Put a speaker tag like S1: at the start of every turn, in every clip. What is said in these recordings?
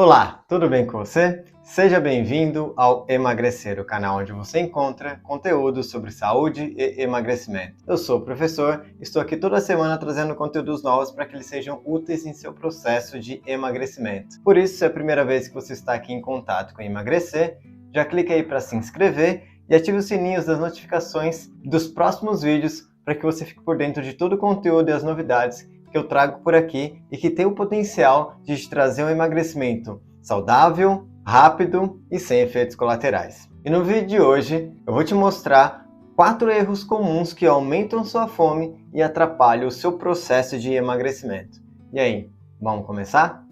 S1: Olá, tudo bem com você? Seja bem-vindo ao Emagrecer, o canal onde você encontra conteúdo sobre saúde e emagrecimento. Eu sou o professor, estou aqui toda semana trazendo conteúdos novos para que eles sejam úteis em seu processo de emagrecimento. Por isso, se é a primeira vez que você está aqui em contato com Emagrecer, já clique aí para se inscrever e ative os sininhos das notificações dos próximos vídeos para que você fique por dentro de todo o conteúdo e as novidades que eu trago por aqui e que tem o potencial de te trazer um emagrecimento saudável, rápido e sem efeitos colaterais. E no vídeo de hoje eu vou te mostrar 4 erros comuns que aumentam sua fome e atrapalham o seu processo de emagrecimento. E aí, vamos começar?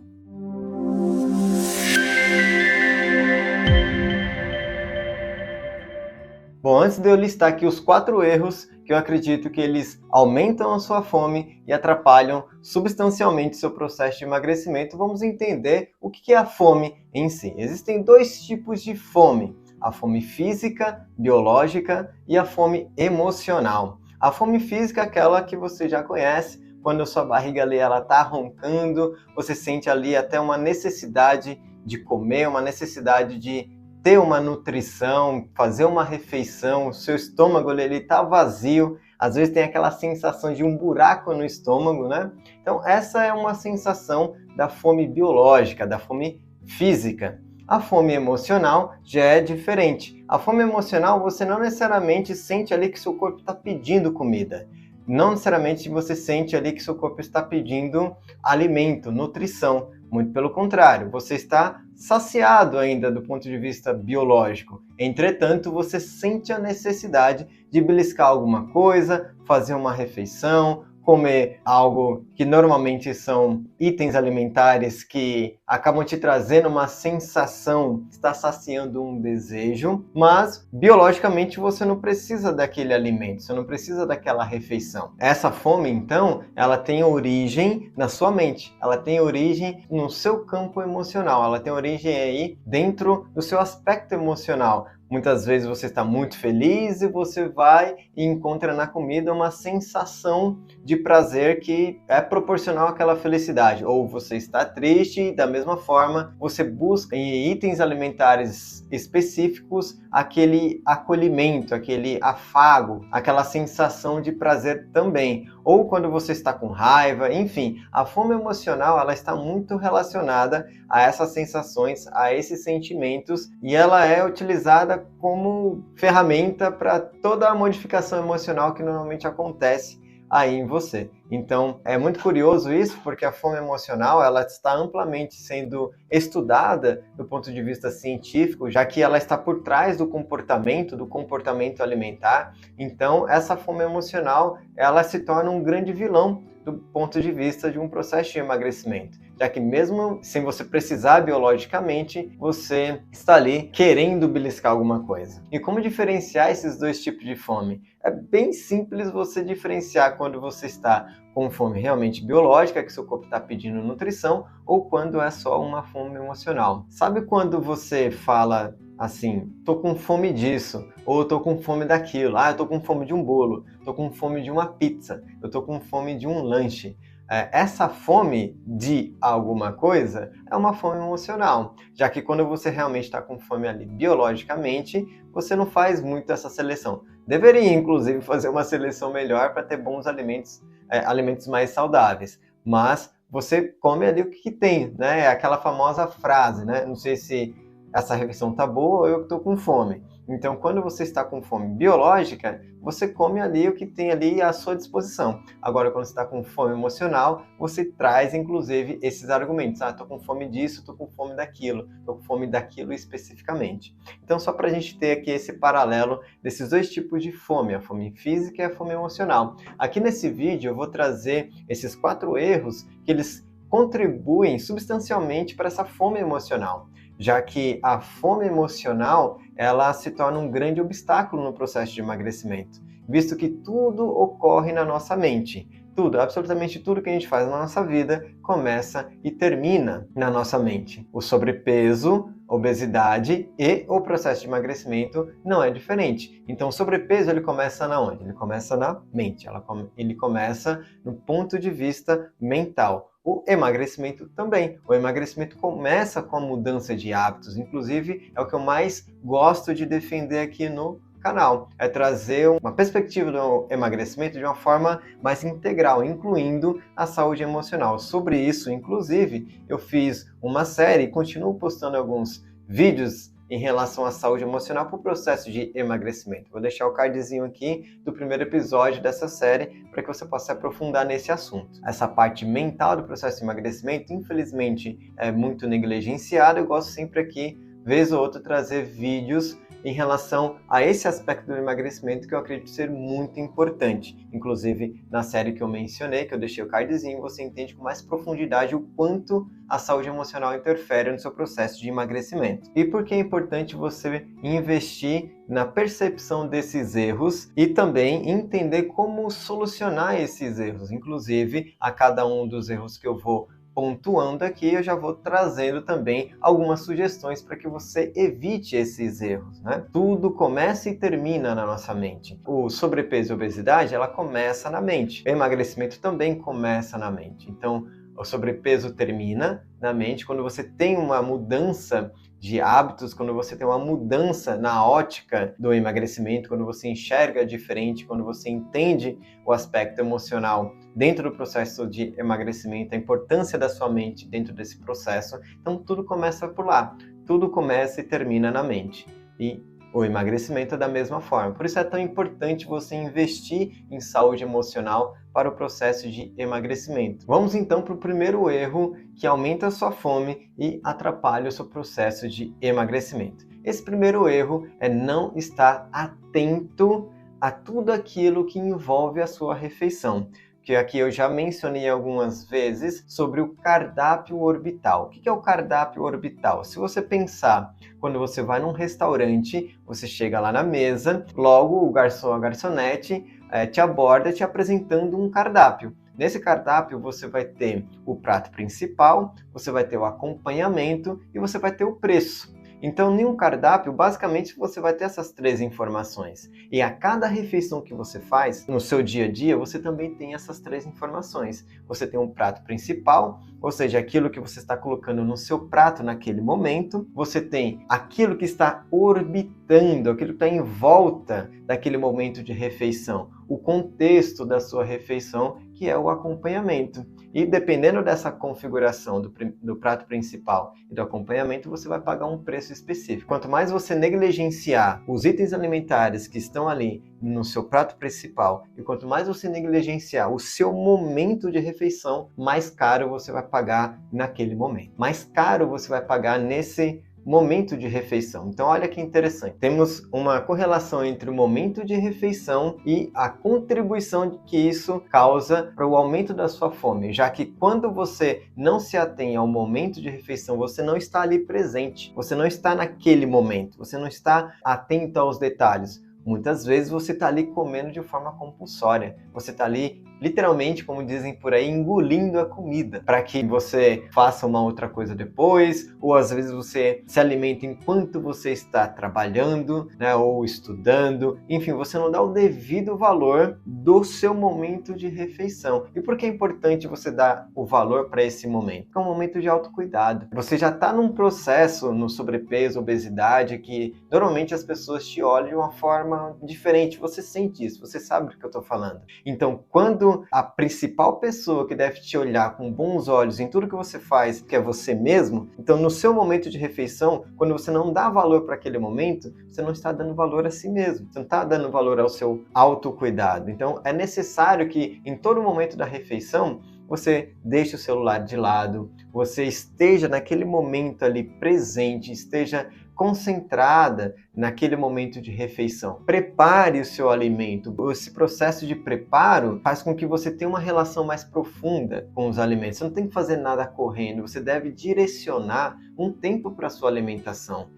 S1: Bom, antes de eu listar aqui os 4 erros que eu acredito que eles aumentam a sua fome e atrapalham substancialmente seu processo de emagrecimento, vamos entender o que é a fome em si. Existem 2 tipos de fome: a fome física, biológica, e a fome emocional. A fome física é aquela que você já conhece, quando a sua barriga ali ela está roncando, você sente ali até uma necessidade de comer, uma necessidade de ter uma nutrição, fazer uma refeição, o seu estômago ele está vazio, às vezes tem aquela sensação de um buraco no estômago, né? Então essa é uma sensação da fome biológica, da fome física. A fome emocional já é diferente. A fome emocional você não necessariamente sente ali que seu corpo está pedindo comida. Não necessariamente você sente ali que seu corpo está pedindo alimento, nutrição. Muito pelo contrário, você está saciado ainda do ponto de vista biológico. Entretanto, você sente a necessidade de beliscar alguma coisa, fazer uma refeição, comer algo que normalmente são itens alimentares que acabam te trazendo uma sensação, está saciando um desejo, mas biologicamente você não precisa daquele alimento, você não precisa daquela refeição. Essa fome, então, ela tem origem na sua mente, ela tem origem no seu campo emocional, ela tem origem aí dentro do seu aspecto emocional. Muitas vezes você está muito feliz e você vai e encontra na comida uma sensação de prazer que é proporcional àquela felicidade. Ou você está triste e da mesma forma você busca em itens alimentares específicos aquele acolhimento, aquele afago, aquela sensação de prazer também. Ou quando você está com raiva, enfim, a fome emocional ela está muito relacionada a essas sensações, a esses sentimentos, e ela é utilizada como ferramenta para toda a modificação emocional que normalmente acontece aí em você. Então, é muito curioso isso, porque a fome emocional ela está amplamente sendo estudada do ponto de vista científico, já que ela está por trás do comportamento alimentar. Então, essa fome emocional, ela se torna um grande vilão do ponto de vista de um processo de emagrecimento, já que mesmo sem você precisar biologicamente, você está ali querendo beliscar alguma coisa. E como diferenciar esses 2 tipos de fome? É bem simples você diferenciar quando você está com fome realmente biológica, que seu corpo está pedindo nutrição, ou quando é só uma fome emocional. Sabe quando você fala assim, tô com fome disso, ou tô com fome daquilo, eu tô com fome de um bolo, tô com fome de uma pizza, eu tô com fome de um lanche. Essa fome de alguma coisa é uma fome emocional, já que quando você realmente está com fome ali biologicamente, você não faz muito essa seleção. Deveria, inclusive, fazer uma seleção melhor para ter bons alimentos, alimentos mais saudáveis, mas você come ali o que tem, né? É aquela famosa frase, né? Não sei se essa refeição tá boa ou eu estou com fome. Então, quando você está com fome biológica, você come ali o que tem ali à sua disposição. Agora, quando você está com fome emocional, você traz, inclusive, esses argumentos. Estou com fome disso, estou com fome daquilo, estou com fome daquilo especificamente. Então, só para a gente ter aqui esse paralelo desses 2 tipos de fome, a fome física e a fome emocional. Aqui nesse vídeo, eu vou trazer esses 4 erros que eles contribuem substancialmente para essa fome emocional, já que a fome emocional ela se torna um grande obstáculo no processo de emagrecimento, visto que tudo ocorre na nossa mente. Tudo, absolutamente tudo que a gente faz na nossa vida começa e termina na nossa mente. O sobrepeso, obesidade e o processo de emagrecimento não é diferente. Então, o sobrepeso ele começa na onde? Ele começa na mente, ele começa no ponto de vista mental. o emagrecimento também. O emagrecimento começa com a mudança de hábitos, inclusive é o que eu mais gosto de defender aqui no canal, é trazer uma perspectiva do emagrecimento de uma forma mais integral, incluindo a saúde emocional. Sobre isso, inclusive, eu fiz uma série e continuo postando alguns vídeos em relação à saúde emocional para o processo de emagrecimento. Vou deixar o cardzinho aqui do primeiro episódio dessa série para que você possa se aprofundar nesse assunto. Essa parte mental do processo de emagrecimento, infelizmente, é muito negligenciada. Eu gosto sempre aqui, vez ou outra, trazer vídeos em relação a esse aspecto do emagrecimento que eu acredito ser muito importante. Inclusive, na série que eu mencionei, que eu deixei o cardzinho, você entende com mais profundidade o quanto a saúde emocional interfere no seu processo de emagrecimento. E por que é importante você investir na percepção desses erros e também entender como solucionar esses erros. Inclusive, a cada um dos erros que eu vou pontuando aqui, eu já vou trazendo também algumas sugestões para que você evite esses erros, né? Tudo começa e termina na nossa mente. O sobrepeso e a obesidade, ela começa na mente. O emagrecimento também começa na mente. Então, o sobrepeso termina na mente quando você tem uma mudança de hábitos, quando você tem uma mudança na ótica do emagrecimento, quando você enxerga diferente, quando você entende o aspecto emocional dentro do processo de emagrecimento, a importância da sua mente dentro desse processo. Então, tudo começa por lá. Tudo começa e termina na mente. E o emagrecimento é da mesma forma. Por isso é tão importante você investir em saúde emocional para o processo de emagrecimento. Vamos então para o primeiro erro que aumenta a sua fome e atrapalha o seu processo de emagrecimento. Esse primeiro erro é não estar atento a tudo aquilo que envolve a sua refeição. Que aqui eu já mencionei algumas vezes sobre o cardápio orbital. O que é o cardápio orbital? Se você pensar, quando você vai num restaurante, você chega lá na mesa, logo o garçom ou a garçonete te aborda te apresentando um cardápio. Nesse cardápio você vai ter o prato principal, você vai ter o acompanhamento e você vai ter o preço. Então, em um cardápio, basicamente, você vai ter essas três informações. E a cada refeição que você faz, no seu dia a dia, você também tem essas três informações. Você tem um prato principal, ou seja, aquilo que você está colocando no seu prato naquele momento. Você tem aquilo que está orbitando, aquilo que está em volta daquele momento de refeição. O contexto da sua refeição, que é o acompanhamento. E dependendo dessa configuração do prato principal e do acompanhamento, você vai pagar um preço específico. Quanto mais você negligenciar os itens alimentares que estão ali no seu prato principal e quanto mais você negligenciar o seu momento de refeição, mais caro você vai pagar naquele momento. Mais caro você vai pagar nesse momento de refeição. Então, olha que interessante. Temos uma correlação entre o momento de refeição e a contribuição que isso causa para o aumento da sua fome, já que quando você não se atém ao momento de refeição, você não está ali presente, você não está naquele momento, você não está atento aos detalhes. Muitas vezes você está ali comendo de forma compulsória, você está ali literalmente, como dizem por aí, engolindo a comida, para que você faça uma outra coisa depois, ou às vezes você se alimenta enquanto você está trabalhando, né, ou estudando, enfim, você não dá o devido valor do seu momento de refeição. E por que é importante você dar o valor para esse momento? Porque é um momento de autocuidado. Você já está num processo no sobrepeso, obesidade, que normalmente as pessoas te olham de uma forma diferente, você sente isso, você sabe do que eu estou falando. Então, quando a principal pessoa que deve te olhar com bons olhos em tudo que você faz, que é você mesmo, então no seu momento de refeição, quando você não dá valor para aquele momento, você não está dando valor a si mesmo, você não está dando valor ao seu autocuidado. Então é necessário que em todo momento da refeição, você deixe o celular de lado, você esteja naquele momento ali presente, esteja concentrada naquele momento de refeição. Prepare o seu alimento. Esse processo de preparo faz com que você tenha uma relação mais profunda com os alimentos. Você não tem que fazer nada correndo, você deve direcionar um tempo para a sua alimentação,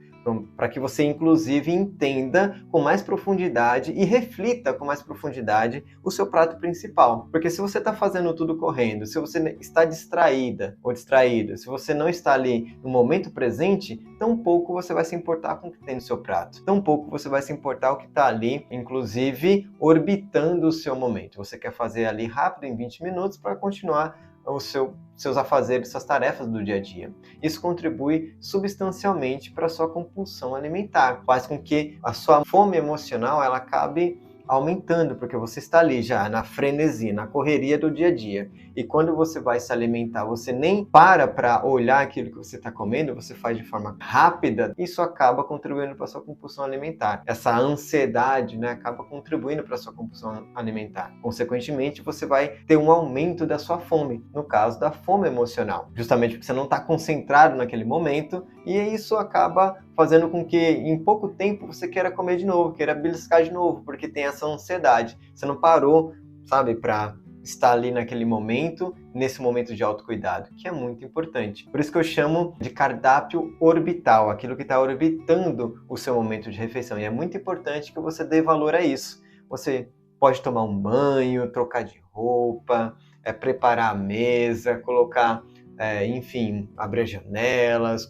S1: para que você, inclusive, entenda com mais profundidade e reflita com mais profundidade o seu prato principal. Porque se você está fazendo tudo correndo, se você está distraída ou distraído, se você não está ali no momento presente, tão pouco você vai se importar com o que tem no seu prato. Tão pouco você vai se importar com o que está ali, inclusive, orbitando o seu momento. Você quer fazer ali rápido, em 20 minutos, para continuar seus afazeres, suas tarefas do dia a dia. Isso contribui substancialmente para a sua compulsão alimentar, faz com que a sua fome emocional ela acabe aumentando, porque você está ali já na frenesi, na correria do dia a dia. E quando você vai se alimentar, você nem para olhar aquilo que você está comendo, você faz de forma rápida, isso acaba contribuindo para a sua compulsão alimentar. Essa ansiedade, né, acaba contribuindo para a sua compulsão alimentar. Consequentemente, você vai ter um aumento da sua fome, no caso da fome emocional, justamente porque você não está concentrado naquele momento, e isso acaba fazendo com que em pouco tempo você queira comer de novo, queira beliscar de novo, porque tem essa ansiedade. Você não parou, sabe, para estar ali naquele momento, nesse momento de autocuidado, que é muito importante. Por isso que eu chamo de cardápio orbital, aquilo que está orbitando o seu momento de refeição. E é muito importante que você dê valor a isso. Você pode tomar um banho, trocar de roupa, preparar a mesa, colocar enfim, abrir as janelas,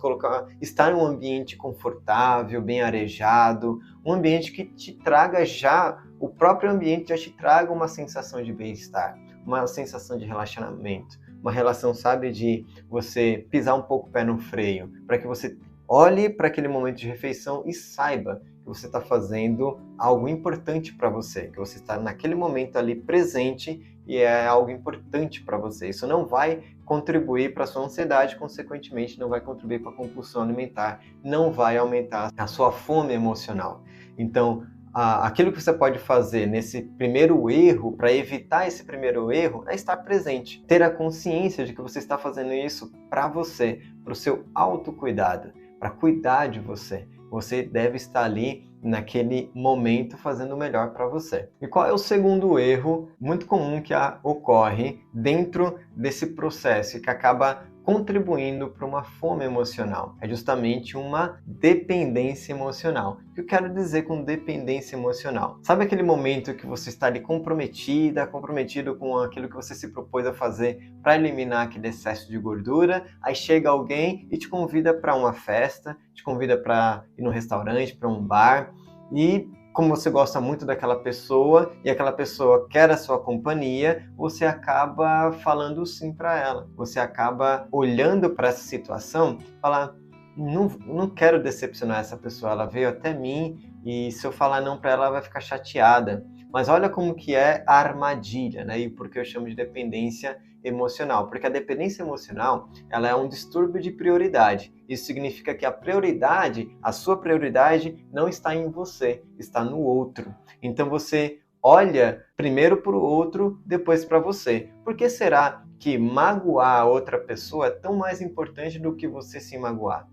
S1: estar em um ambiente confortável, bem arejado, um ambiente que te traga já, o próprio ambiente já te traga uma sensação de bem-estar, uma sensação de relaxamento, uma relação, sabe, de você pisar um pouco o pé no freio, para que você olhe para aquele momento de refeição e saiba que você está fazendo algo importante para você, que você está naquele momento ali presente e é algo importante para você. Isso não vai contribuir para a sua ansiedade, consequentemente não vai contribuir para a compulsão alimentar, não vai aumentar a sua fome emocional. Então, aquilo que você pode fazer nesse primeiro erro, para evitar esse primeiro erro, é estar presente. Ter a consciência de que você está fazendo isso para você, para o seu autocuidado, para cuidar de você. Você deve estar ali naquele momento fazendo o melhor para você. E qual é o segundo erro muito comum que ocorre dentro desse processo e que acaba contribuindo para uma fome emocional? É justamente uma dependência emocional. O que eu quero dizer com dependência emocional? Sabe aquele momento que você está ali comprometido com aquilo que você se propôs a fazer para eliminar aquele excesso de gordura, aí chega alguém e te convida para uma festa, te convida para ir no restaurante, para um bar, e como você gosta muito daquela pessoa e aquela pessoa quer a sua companhia, você acaba falando sim para ela. Você acaba olhando para essa situação e falar, não quero decepcionar essa pessoa, ela veio até mim e se eu falar não para ela, ela vai ficar chateada. Mas olha como que é a armadilha, né? E por que eu chamo de dependência emocional? Porque a dependência emocional, ela é um distúrbio de prioridade. Isso significa que a sua prioridade não está em você, está no outro. Então você olha primeiro para o outro, depois para você. Por que será que magoar a outra pessoa é tão mais importante do que você se magoar?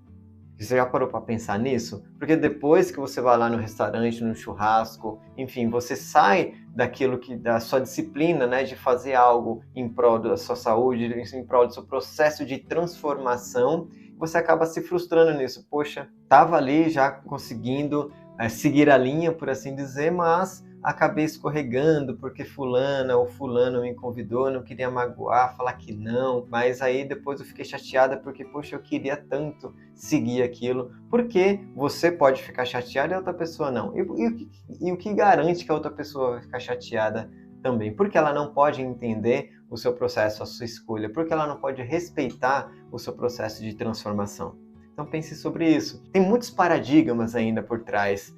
S1: Você já parou para pensar nisso? Porque depois que você vai lá no restaurante, no churrasco, enfim, você sai da sua disciplina, né, de fazer algo em prol da sua saúde, em prol do seu processo de transformação, você acaba se frustrando nisso. Poxa, estava ali já conseguindo seguir a linha, por assim dizer, mas acabei escorregando porque fulana ou fulano me convidou, não queria magoar, falar que não, mas aí depois eu fiquei chateada porque, poxa, eu queria tanto seguir aquilo. Porque você pode ficar chateada e a outra pessoa não? E o que garante que a outra pessoa vai ficar chateada também? Porque ela não pode entender o seu processo, a sua escolha, porque ela não pode respeitar o seu processo de transformação. Então pense sobre isso. Tem muitos paradigmas ainda por trás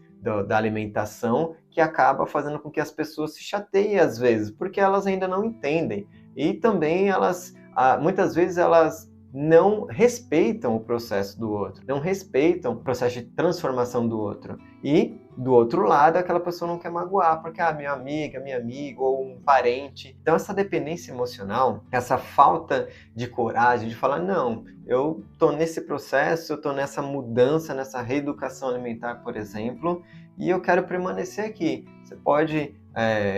S1: da alimentação que acaba fazendo com que as pessoas se chateiem às vezes, porque elas ainda não entendem. E também muitas vezes elas não respeitam o processo do outro, não respeitam o processo de transformação do outro. E, do outro lado, aquela pessoa não quer magoar, porque minha amiga, meu amigo, ou um parente. Então, essa dependência emocional, essa falta de coragem de falar, não, eu estou nesse processo, eu estou nessa mudança, nessa reeducação alimentar, por exemplo, e eu quero permanecer aqui. Você pode,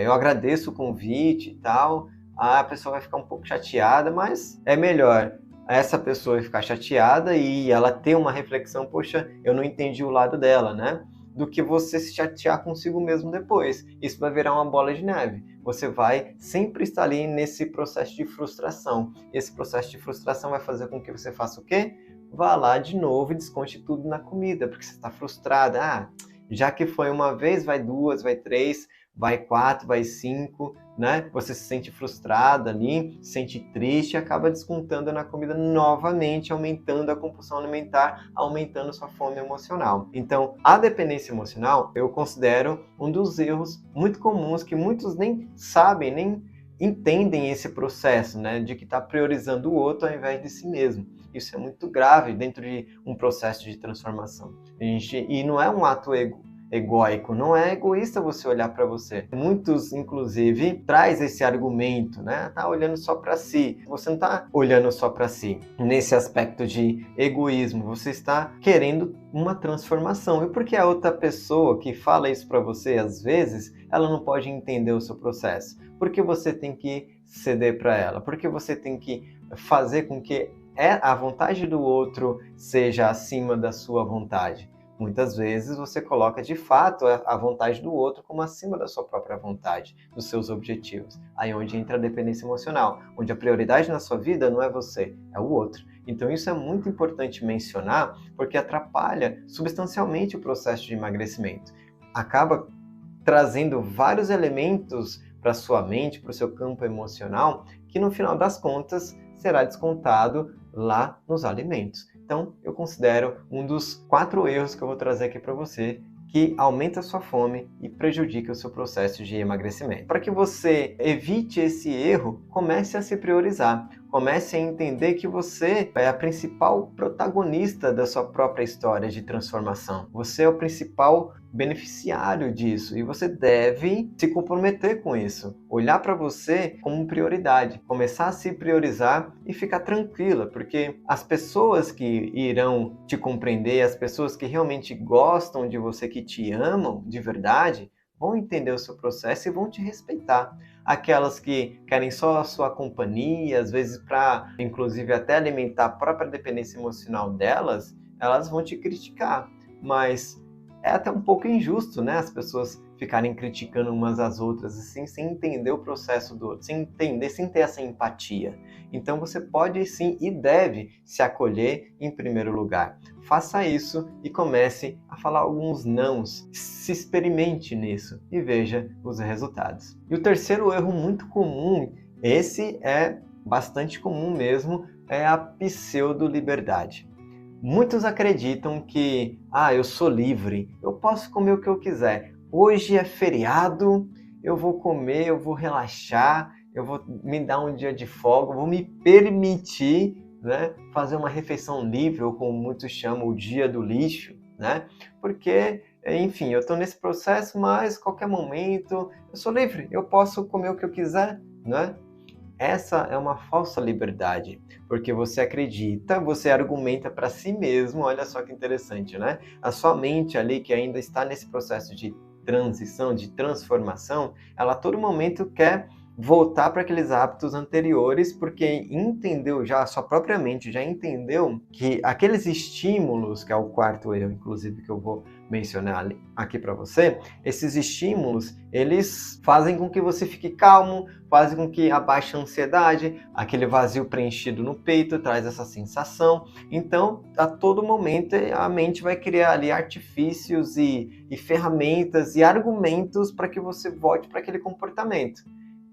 S1: eu agradeço o convite e tal, a pessoa vai ficar um pouco chateada, mas é melhor essa pessoa ficar chateada e ela ter uma reflexão, poxa, eu não entendi o lado dela, né? Do que você se chatear consigo mesmo depois. Isso vai virar uma bola de neve. Você vai sempre estar ali nesse processo de frustração. Esse processo de frustração vai fazer com que você faça o quê? Vá lá de novo e desconte tudo na comida, porque você está frustrada. Já que foi uma vez, vai duas, vai três, vai 4, vai 5, né? Você se sente frustrado ali, se sente triste e acaba descontando na comida novamente, aumentando a compulsão alimentar, aumentando sua fome emocional. Então, a dependência emocional eu considero um dos erros muito comuns que muitos nem sabem, nem entendem esse processo, né, de que está priorizando o outro ao invés de si mesmo. Isso é muito grave dentro de um processo de transformação. E não é um ato egóico, não é egoísta você olhar para você. Muitos, inclusive, traz esse argumento, né? Tá olhando só para si. Você não está olhando só para si. Nesse aspecto de egoísmo, você está querendo uma transformação. E por que a outra pessoa que fala isso para você, às vezes, ela não pode entender o seu processo? Porque você tem que ceder para ela? Porque você tem que fazer com que a vontade do outro seja acima da sua vontade? Muitas vezes você coloca de fato a vontade do outro como acima da sua própria vontade, dos seus objetivos. Aí onde entra a dependência emocional, onde a prioridade na sua vida não é você, é o outro. Então isso é muito importante mencionar, porque atrapalha substancialmente o processo de emagrecimento. Acaba trazendo vários elementos para sua mente, para o seu campo emocional, que no final das contas será descontado lá nos alimentos. Então, eu considero um dos 4 erros que eu vou trazer aqui para você, que aumenta a sua fome e prejudica o seu processo de emagrecimento. Para que você evite esse erro, comece a se priorizar. Comece a entender que você é a principal protagonista da sua própria história de transformação. Você é o principal beneficiário disso e você deve se comprometer com isso. Olhar para você como prioridade, começar a se priorizar e ficar tranquila, porque as pessoas que irão te compreender, as pessoas que realmente gostam de você, que te amam de verdade, vão entender o seu processo e vão te respeitar. Aquelas que querem só a sua companhia, às vezes para, inclusive, até alimentar a própria dependência emocional delas, elas vão te criticar. Mas é até um pouco injusto, né? As pessoas ficarem criticando umas às outras, assim, sem entender o processo do outro, sem entender, sem ter essa empatia. Então você pode sim e deve se acolher em primeiro lugar. Faça isso e comece a falar alguns nãos. Se experimente nisso e veja os resultados. E o terceiro erro muito comum, esse é bastante comum mesmo, é a pseudo-liberdade. Muitos acreditam que, eu sou livre, eu posso comer o que eu quiser. Hoje é feriado, eu vou comer, eu vou relaxar, eu vou me dar um dia de folga, vou me permitir, né, fazer uma refeição livre, ou como muitos chamam, o dia do lixo, né? Porque, enfim, eu estou nesse processo, mas qualquer momento eu sou livre, eu posso comer o que eu quiser, né? Essa é uma falsa liberdade, porque você acredita, você argumenta para si mesmo, olha só que interessante, né? A sua mente ali, que ainda está nesse processo de transição, de transformação, ela a todo momento quer voltar para aqueles hábitos anteriores, porque entendeu já, a sua própria mente já entendeu que aqueles estímulos, que é o quarto erro, inclusive, que eu vou mencionar aqui para você, esses estímulos, eles fazem com que você fique calmo, fazem com que abaixe a ansiedade, aquele vazio preenchido no peito traz essa sensação. Então, a todo momento, a mente vai criar ali artifícios e ferramentas e argumentos para que você volte para aquele comportamento.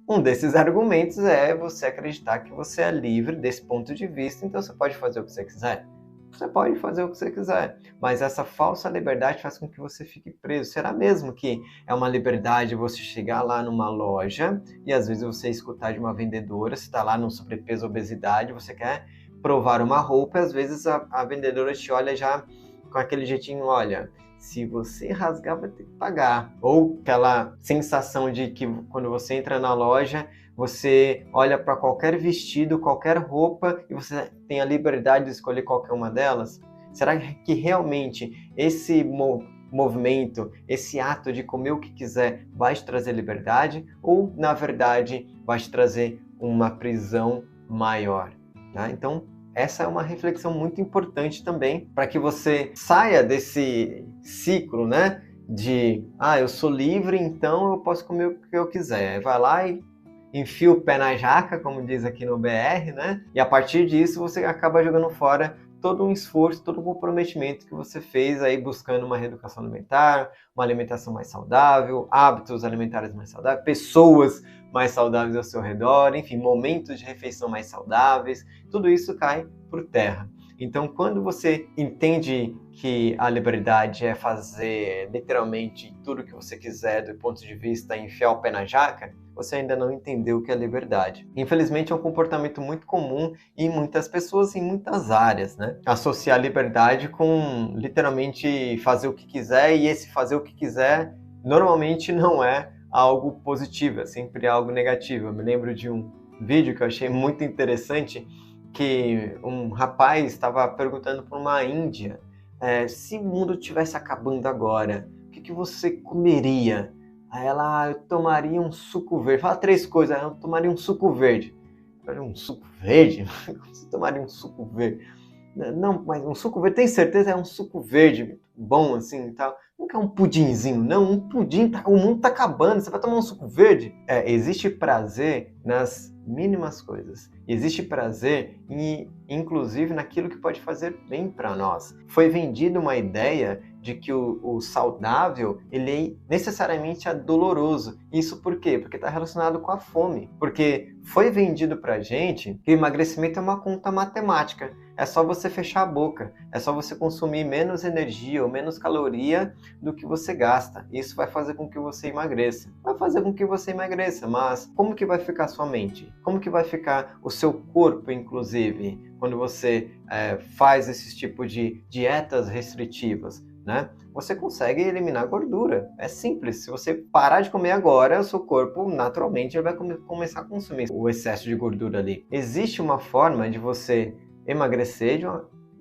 S1: Um desses argumentos é você acreditar que você é livre desse ponto de vista, então você pode fazer o que você quiser. Você pode fazer o que você quiser, mas essa falsa liberdade faz com que você fique preso. Será mesmo que é uma liberdade você chegar lá numa loja e às vezes você escutar de uma vendedora, você está lá no sobrepeso, obesidade, você quer provar uma roupa e às vezes a vendedora te olha já com aquele jeitinho, olha, se você rasgar vai ter que pagar. Ou aquela sensação de que quando você entra na loja, você olha para qualquer vestido, qualquer roupa e você tem a liberdade de escolher qualquer uma delas? Será que realmente esse movimento, esse ato de comer o que quiser vai te trazer liberdade? Ou, na verdade, vai te trazer uma prisão maior? Tá? Então, essa é uma reflexão muito importante também para que você saia desse ciclo, né? De, eu sou livre, então eu posso comer o que eu quiser. Vai lá e enfia o pé na jaca, como diz aqui no BR, né? E a partir disso você acaba jogando fora todo um esforço, todo um comprometimento que você fez aí buscando uma reeducação alimentar, uma alimentação mais saudável, hábitos alimentares mais saudáveis, pessoas mais saudáveis ao seu redor, enfim, momentos de refeição mais saudáveis, tudo isso cai por terra. Então, quando você entende que a liberdade é fazer literalmente tudo o que você quiser do ponto de vista enfiar o pé na jaca, você ainda não entendeu o que é liberdade. Infelizmente, é um comportamento muito comum em muitas pessoas, em muitas áreas, né? Associar liberdade com literalmente fazer o que quiser, e esse fazer o que quiser normalmente não é algo positivo, é sempre algo negativo. Eu me lembro de um vídeo que eu achei muito interessante, que um rapaz estava perguntando para uma índia, se o mundo estivesse acabando agora, o que você comeria? Aí ela, eu tomaria um suco verde. Fala 3 coisas, eu tomaria um suco verde. Um suco verde? Você tomaria um suco verde? Não, mas um suco verde, tem certeza? É um suco verde, bom assim e tal. Não quer um pudinzinho, não. Um pudim, o mundo tá acabando, você vai tomar um suco verde? Existe prazer nas mínimas coisas. Existe prazer, inclusive, naquilo que pode fazer bem para nós. Foi vendida uma ideia de que o saudável, ele necessariamente é doloroso. Isso por quê? Porque está relacionado com a fome. Porque foi vendido pra gente que o emagrecimento é uma conta matemática. É só você fechar a boca. É só você consumir menos energia ou menos caloria do que você gasta. Isso vai fazer com que você emagreça. Vai fazer com que você emagreça, mas como que vai ficar a sua mente? Como que vai ficar o seu corpo, inclusive, quando você faz esse tipo de dietas restritivas? Né? Você consegue eliminar gordura. É simples. Se você parar de comer agora, o seu corpo naturalmente vai começar a consumir o excesso de gordura ali. Existe uma forma de você emagrecer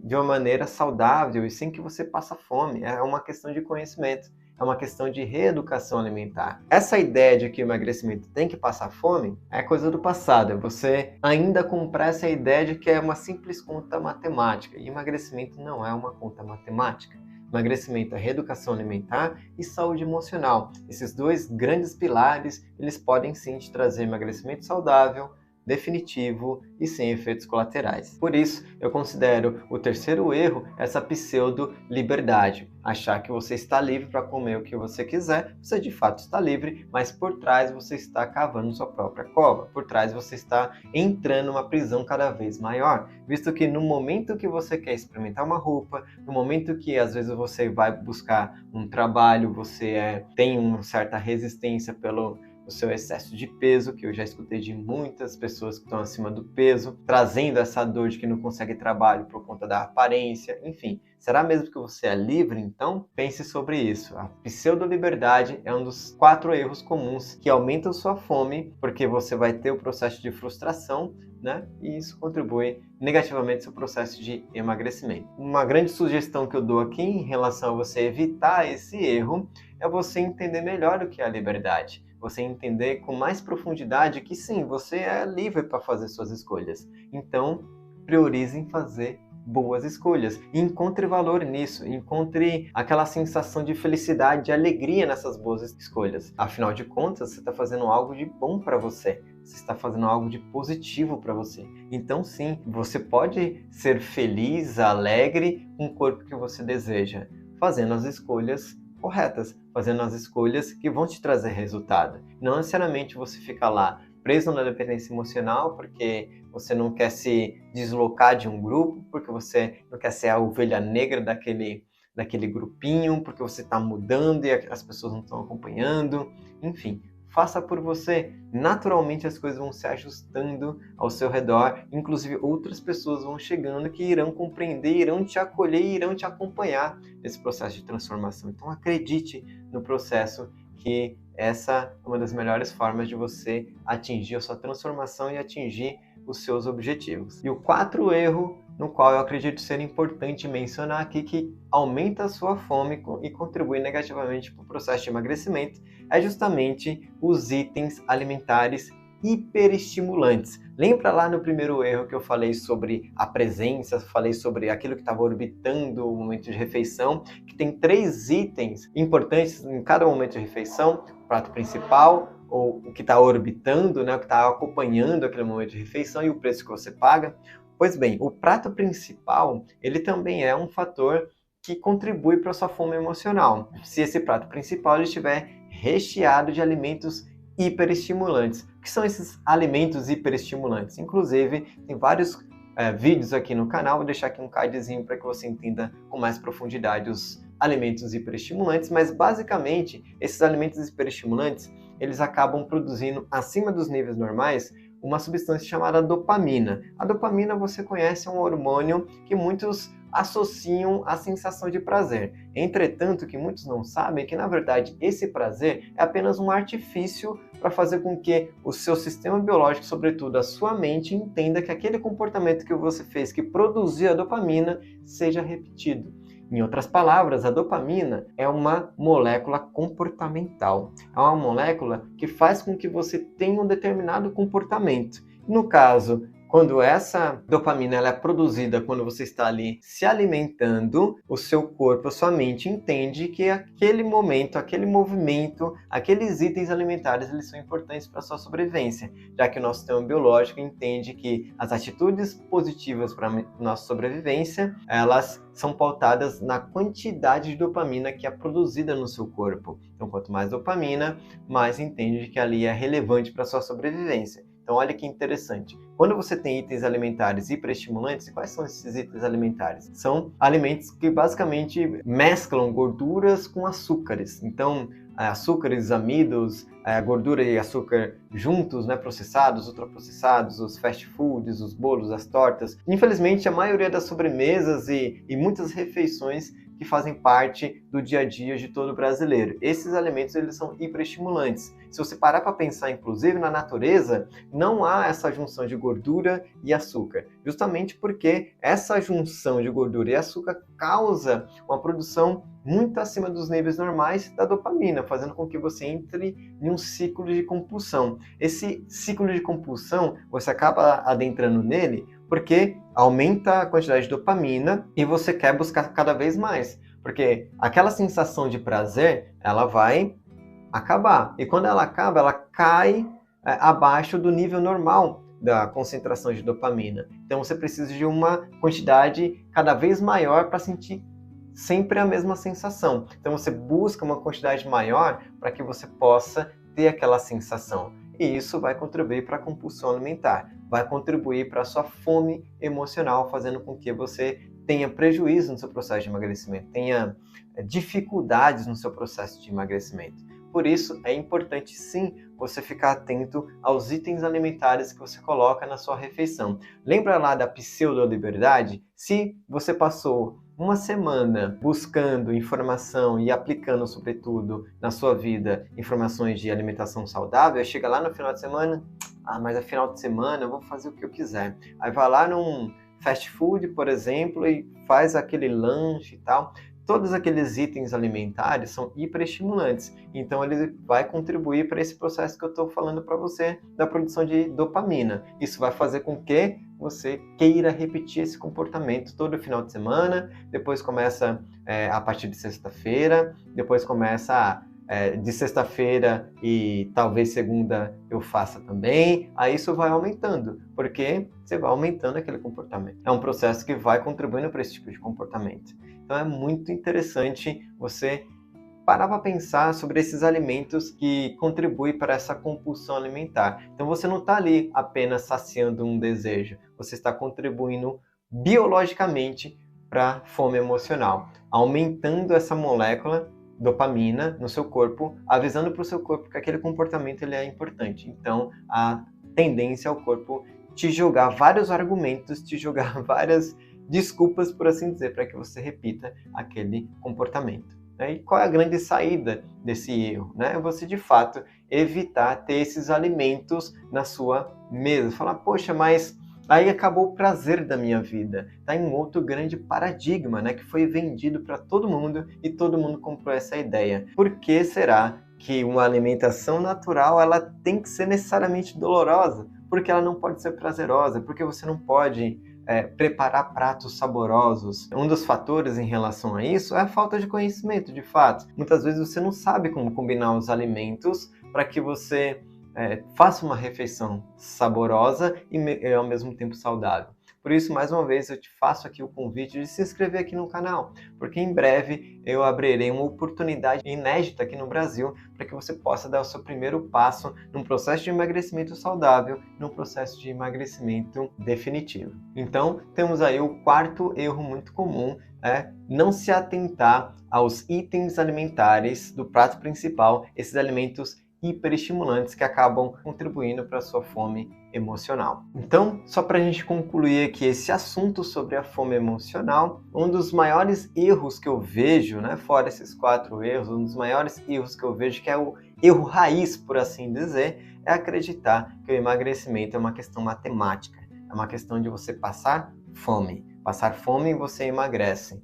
S1: de uma maneira saudável e sem que você passe fome. É uma questão de conhecimento. É uma questão de reeducação alimentar. Essa ideia de que o emagrecimento tem que passar fome é coisa do passado. É você ainda comprar essa ideia de que é uma simples conta matemática. E emagrecimento não é uma conta matemática. Emagrecimento é reeducação alimentar e saúde emocional. Esses 2 grandes pilares, eles podem sim te trazer emagrecimento saudável, definitivo e sem efeitos colaterais. Por isso, eu considero o terceiro erro essa pseudo-liberdade. Achar que você está livre para comer o que você quiser, você de fato está livre, mas por trás você está cavando sua própria cova. Por trás você está entrando numa prisão cada vez maior, visto que no momento que você quer experimentar uma roupa, no momento que às vezes você vai buscar um trabalho, você tem uma certa resistência pelo o seu excesso de peso, que eu já escutei de muitas pessoas que estão acima do peso, trazendo essa dor de que não consegue trabalho por conta da aparência, enfim. Será mesmo que você é livre, então? Pense sobre isso. A pseudo-liberdade é um dos 4 erros comuns que aumentam sua fome, porque você vai ter o processo de frustração, né? E isso contribui negativamente no seu processo de emagrecimento. Uma grande sugestão que eu dou aqui em relação a você evitar esse erro é você entender melhor o que é a liberdade. Você entender com mais profundidade que sim, você é livre para fazer suas escolhas. Então, priorize em fazer boas escolhas. E encontre valor nisso. Encontre aquela sensação de felicidade, de alegria nessas boas escolhas. Afinal de contas, você está fazendo algo de bom para você. Você está fazendo algo de positivo para você. Então, sim, você pode ser feliz, alegre com o corpo que você deseja, fazendo as escolhas corretas, fazendo as escolhas que vão te trazer resultado. Não necessariamente você fica lá preso na dependência emocional porque você não quer se deslocar de um grupo, porque você não quer ser a ovelha negra daquele grupinho, porque você está mudando e as pessoas não estão acompanhando. Enfim, faça por você. Naturalmente as coisas vão se ajustando ao seu redor, inclusive outras pessoas vão chegando que irão compreender, irão te acolher, irão te acompanhar nesse processo de transformação. Então acredite no processo, que essa é uma das melhores formas de você atingir a sua transformação e atingir os seus objetivos. E o 4º erro, no qual eu acredito ser importante mencionar aqui, que aumenta a sua fome e contribui negativamente para o processo de emagrecimento, é justamente os itens alimentares hiperestimulantes. Lembra lá no primeiro erro que eu falei sobre a presença, falei sobre aquilo que estava orbitando o momento de refeição, que tem 3 itens importantes em cada momento de refeição: o prato principal, ou o que está orbitando, né, o que está acompanhando aquele momento de refeição, e o preço que você paga. Pois bem, o prato principal, ele também é um fator que contribui para a sua fome emocional. Se esse prato principal ele estiver recheado de alimentos hiperestimulantes. O que são esses alimentos hiperestimulantes? Inclusive, tem vários vídeos aqui no canal, vou deixar aqui um cardzinho para que você entenda com mais profundidade os alimentos hiperestimulantes, mas basicamente esses alimentos hiperestimulantes, eles acabam produzindo acima dos níveis normais uma substância chamada dopamina. A dopamina, você conhece, é um hormônio que muitos associam à sensação de prazer. Entretanto, o que muitos não sabem é que, na verdade, esse prazer é apenas um artifício para fazer com que o seu sistema biológico, sobretudo a sua mente, entenda que aquele comportamento que você fez, que produziu a dopamina, seja repetido. Em outras palavras, a dopamina é uma molécula comportamental. É uma molécula que faz com que você tenha um determinado comportamento. No caso, quando essa dopamina ela é produzida quando você está ali se alimentando, o seu corpo, a sua mente entende que aquele momento, aquele movimento, aqueles itens alimentares, eles são importantes para a sua sobrevivência, já que o nosso sistema biológico entende que as atitudes positivas para a nossa sobrevivência, elas são pautadas na quantidade de dopamina que é produzida no seu corpo. Então, quanto mais dopamina, mais entende que ali é relevante para a sua sobrevivência. Então, olha que interessante. Quando você tem itens alimentares hiperestimulantes, quais são esses itens alimentares? São alimentos que basicamente mesclam gorduras com açúcares. Então, açúcares, amidos, gordura e açúcar juntos, né, processados, ultraprocessados, os fast foods, os bolos, as tortas. Infelizmente, a maioria das sobremesas e muitas refeições que fazem parte do dia a dia de todo brasileiro. Esses alimentos eles são hiperestimulantes. Se você parar para pensar, inclusive, na natureza, não há essa junção de gordura e açúcar. Justamente porque essa junção de gordura e açúcar causa uma produção muito acima dos níveis normais da dopamina, fazendo com que você entre em um ciclo de compulsão. Esse ciclo de compulsão, você acaba adentrando nele porque aumenta a quantidade de dopamina e você quer buscar cada vez mais. Porque aquela sensação de prazer, ela vai acabar. E quando ela acaba, ela cai abaixo do nível normal da concentração de dopamina. Então você precisa de uma quantidade cada vez maior para sentir sempre a mesma sensação. Então você busca uma quantidade maior para que você possa ter aquela sensação. E isso vai contribuir para a compulsão alimentar, vai contribuir para a sua fome emocional, fazendo com que você tenha prejuízo no seu processo de emagrecimento, tenha dificuldades no seu processo de emagrecimento. Por isso, é importante sim você ficar atento aos itens alimentares que você coloca na sua refeição. Lembra lá da pseudo-liberdade? Se você passou uma semana buscando informação e aplicando, sobretudo, na sua vida, informações de alimentação saudável, chega lá no final de semana, mas é final de semana, eu vou fazer o que eu quiser. Aí vai lá num fast food, por exemplo, e faz aquele lanche e tal. Todos aqueles itens alimentares são hiperestimulantes, então ele vai contribuir para esse processo que eu estou falando para você, da produção de dopamina. Isso vai fazer com que você queira repetir esse comportamento todo final de semana, depois começa a partir de sexta-feira, depois começa de sexta-feira e talvez segunda eu faça também, aí isso vai aumentando, porque você vai aumentando aquele comportamento. É um processo que vai contribuindo para esse tipo de comportamento. Então é muito interessante você parar para pensar sobre esses alimentos que contribuem para essa compulsão alimentar. Então você não está ali apenas saciando um desejo, você está contribuindo biologicamente para a fome emocional, aumentando essa molécula dopamina no seu corpo, avisando para o seu corpo que aquele comportamento ele é importante. Então a tendência é o corpo te jogar vários argumentos, te jogar várias desculpas, por assim dizer, para que você repita aquele comportamento. E qual é a grande saída desse erro? É você, de fato, evitar ter esses alimentos na sua mesa. Falar, poxa, mas aí acabou o prazer da minha vida. Está em outro grande paradigma, que foi vendido para todo mundo e todo mundo comprou essa ideia. Por que será que uma alimentação natural ela tem que ser necessariamente dolorosa? Porque ela não pode ser prazerosa, porque você não pode preparar pratos saborosos. Um dos fatores em relação a isso é a falta de conhecimento, de fato. Muitas vezes você não sabe como combinar os alimentos para que você faça uma refeição saborosa e ao mesmo tempo saudável. Por isso, mais uma vez, eu te faço aqui o convite de se inscrever aqui no canal, porque em breve eu abrirei uma oportunidade inédita aqui no Brasil para que você possa dar o seu primeiro passo num processo de emagrecimento saudável, num processo de emagrecimento definitivo. Então, temos aí o quarto erro muito comum, não se atentar aos itens alimentares do prato principal, esses alimentos hiperestimulantes que acabam contribuindo para a sua fome emocional. Então, só para a gente concluir aqui esse assunto sobre a fome emocional, um dos maiores erros que eu vejo, fora esses 4 erros, um dos maiores erros que eu vejo, que é o erro raiz, por assim dizer, é acreditar que o emagrecimento é uma questão matemática, é uma questão de você passar fome. Passar fome e você emagrece.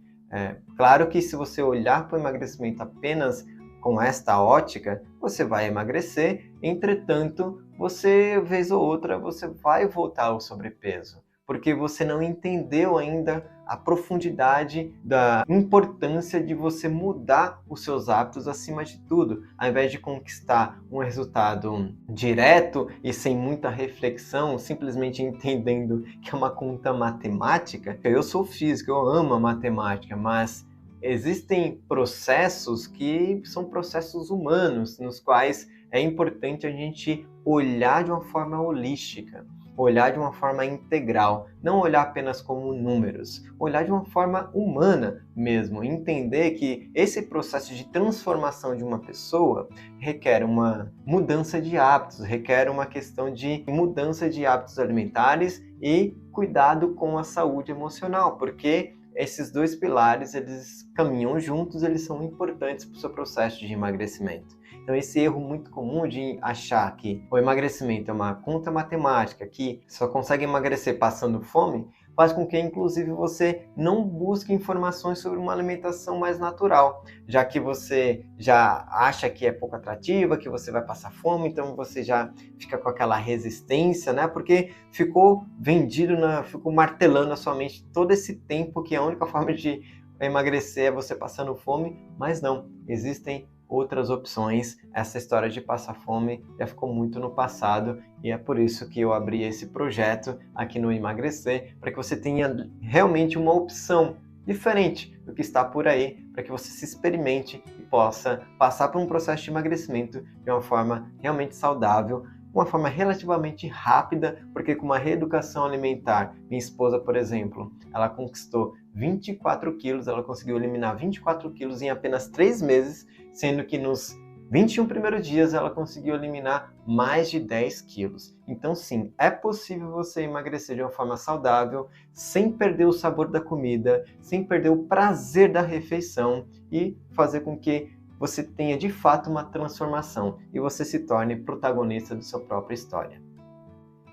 S1: Claro que se você olhar para o emagrecimento apenas com esta ótica, você vai emagrecer, entretanto, você, vez ou outra, você vai voltar ao sobrepeso, porque você não entendeu ainda a profundidade da importância de você mudar os seus hábitos acima de tudo. Ao invés de conquistar um resultado direto e sem muita reflexão, simplesmente entendendo que é uma conta matemática. Eu sou físico, eu amo a matemática, mas existem processos que são processos humanos, nos quais é importante a gente olhar de uma forma holística, olhar de uma forma integral, não olhar apenas como números, olhar de uma forma humana mesmo, entender que esse processo de transformação de uma pessoa requer uma mudança de hábitos, requer uma questão de mudança de hábitos alimentares e cuidado com a saúde emocional, porque esses dois pilares, eles caminham juntos, eles são importantes para o seu processo de emagrecimento. Então, esse erro muito comum de achar que o emagrecimento é uma conta matemática, que só consegue emagrecer passando fome, faz com que, inclusive, você não busque informações sobre uma alimentação mais natural, já que você já acha que é pouco atrativa, que você vai passar fome, então você já fica com aquela resistência, porque ficou vendido, ficou martelando na sua mente todo esse tempo que a única forma de emagrecer é você passando fome, mas não, existem outras opções. Essa história de passar fome já ficou muito no passado e é por isso que eu abri esse projeto aqui no Emagrecer, para que você tenha realmente uma opção diferente do que está por aí, para que você se experimente e possa passar por um processo de emagrecimento de uma forma realmente saudável, uma forma relativamente rápida, porque com uma reeducação alimentar, minha esposa, por exemplo, ela conquistou 24 quilos, ela conseguiu eliminar 24 quilos em apenas 3 meses, sendo que nos 21 primeiros dias ela conseguiu eliminar mais de 10 quilos. Então sim, é possível você emagrecer de uma forma saudável, sem perder o sabor da comida, sem perder o prazer da refeição e fazer com que você tenha de fato uma transformação e você se torne protagonista da sua própria história.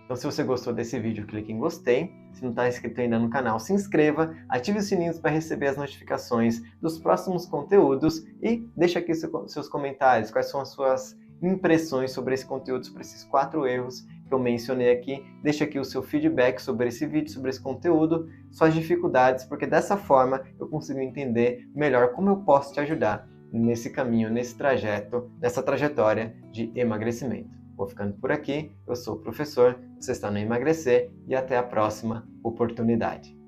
S1: Então, se você gostou desse vídeo, clique em gostei. Se não está inscrito ainda no canal, se inscreva, ative os sininhos para receber as notificações dos próximos conteúdos e deixe aqui seus comentários, quais são as suas impressões sobre esse conteúdo, sobre esses 4 erros que eu mencionei aqui. Deixe aqui o seu feedback sobre esse vídeo, sobre esse conteúdo, suas dificuldades, porque dessa forma eu consigo entender melhor como eu posso te ajudar nesse caminho, nesse trajeto, nessa trajetória de emagrecimento. Vou ficando por aqui, eu sou o professor, você está no Emagrecer e até a próxima oportunidade.